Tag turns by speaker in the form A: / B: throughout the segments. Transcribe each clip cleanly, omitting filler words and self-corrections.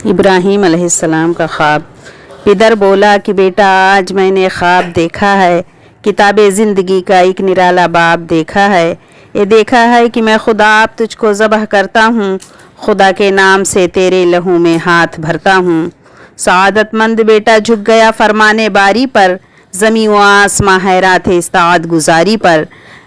A: ابراہیم علیہ السلام کا خواب۔ پدر بولا کہ بیٹا آج میں نے خواب دیکھا ہے، کتاب زندگی کا ایک نرالا باب دیکھا ہے۔ یہ دیکھا ہے کہ میں خدا آپ تجھ کو ذبح کرتا ہوں، خدا کے نام سے تیرے لہو میں ہاتھ بھرتا ہوں۔ سعادت مند بیٹا جھک گیا فرمانے باری پر، زمیں و آسماں حیران تھے استعاد گزاری پر۔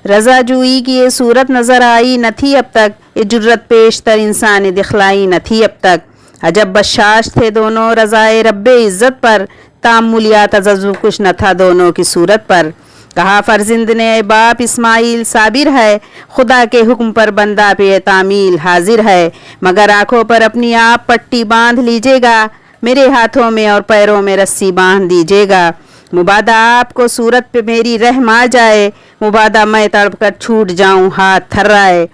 A: رضا جوئی کی یہ صورت نظر آئی نہ تھی اب تک، یہ جرت پیش تر انسان دکھلائی نہ تھی اب تک۔ عجب بشاش تھے دونوں رضائے رب عزت پر، تامل یا تذبذب کچھ نہ تھا دونوں کی صورت پر۔ کہا فرزند نے اے باپ اسماعیل صابر ہے، خدا کے حکم پر بندہ پہ تعمیل حاضر ہے، مگر آنکھوں پر اپنی آپ پٹی باندھ لیجیے گا، میرے ہاتھوں میں اور پیروں میں رسی باندھ دیجیے گا۔ مبادا آپ کو صورت پہ میری رحم آ جائے، مبادا میں تڑپ کر چھوٹ جاؤں ہاتھ تھرائے۔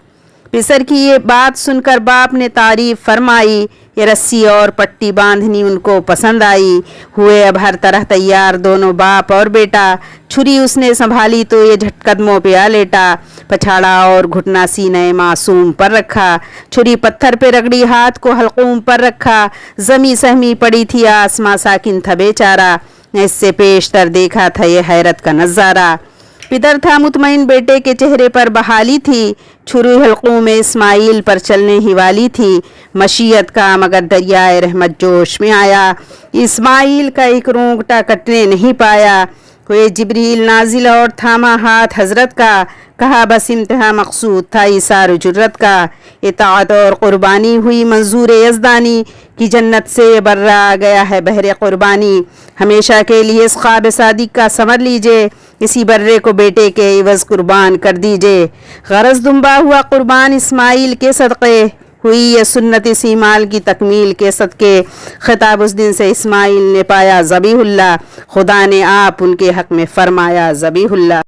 A: پسر کی یہ بات سن کر باپ نے تعریف فرمائی، یہ رسی اور پٹی باندھنی ان کو پسند آئی۔ ہوئے اب ہر طرح تیار دونوں باپ اور بیٹا، چھری اس نے سنبھالی تو یہ جھٹ قدموں پہ آ لیٹا، پچھاڑا اور گھٹنا سینے معصوم پر رکھا، چھری پتھر پہ رگڑی ہاتھ کو حلقوم پر رکھا، زمیں سہمی پڑی تھی آسماں ساکن تھا بیچارہ، اس سے پیشتر دیکھا تھا یہ حیرت کا نظارہ۔ پدر تھا مطمئن بیٹے کے چہرے پر بحالی تھی، چھری حلقوں میں اسماعیل پر چلنے ہی والی تھی، مشیت کا مگر دریائے رحمت جوش میں آیا، اسماعیل کا ایک رونگٹا کٹنے نہیں پایا۔ ہوئے جبریل نازل اور تھاما ہاتھ حضرت کا، کہا بس انتہا مقصود تھا ایثار جرت کا، اطاعت اور قربانی ہوئی منظور یزدانی کی، جنت سے برا آ گیا ہے بحر قربانی۔ ہمیشہ کے لیے اس خواب صادق کا سمجھ لیجئے، اسی برے کو بیٹے کے عوض قربان کر دیجئے۔ غرض دمبا ہوا قربان اسماعیل کے صدقے، ہوئی یہ سنت اسی مال کی تکمیل کے صدقے۔ خطاب اس دن سے اسماعیل نے پایا ذبیح اللہ، خدا نے آپ ان کے حق میں فرمایا ذبیح اللہ۔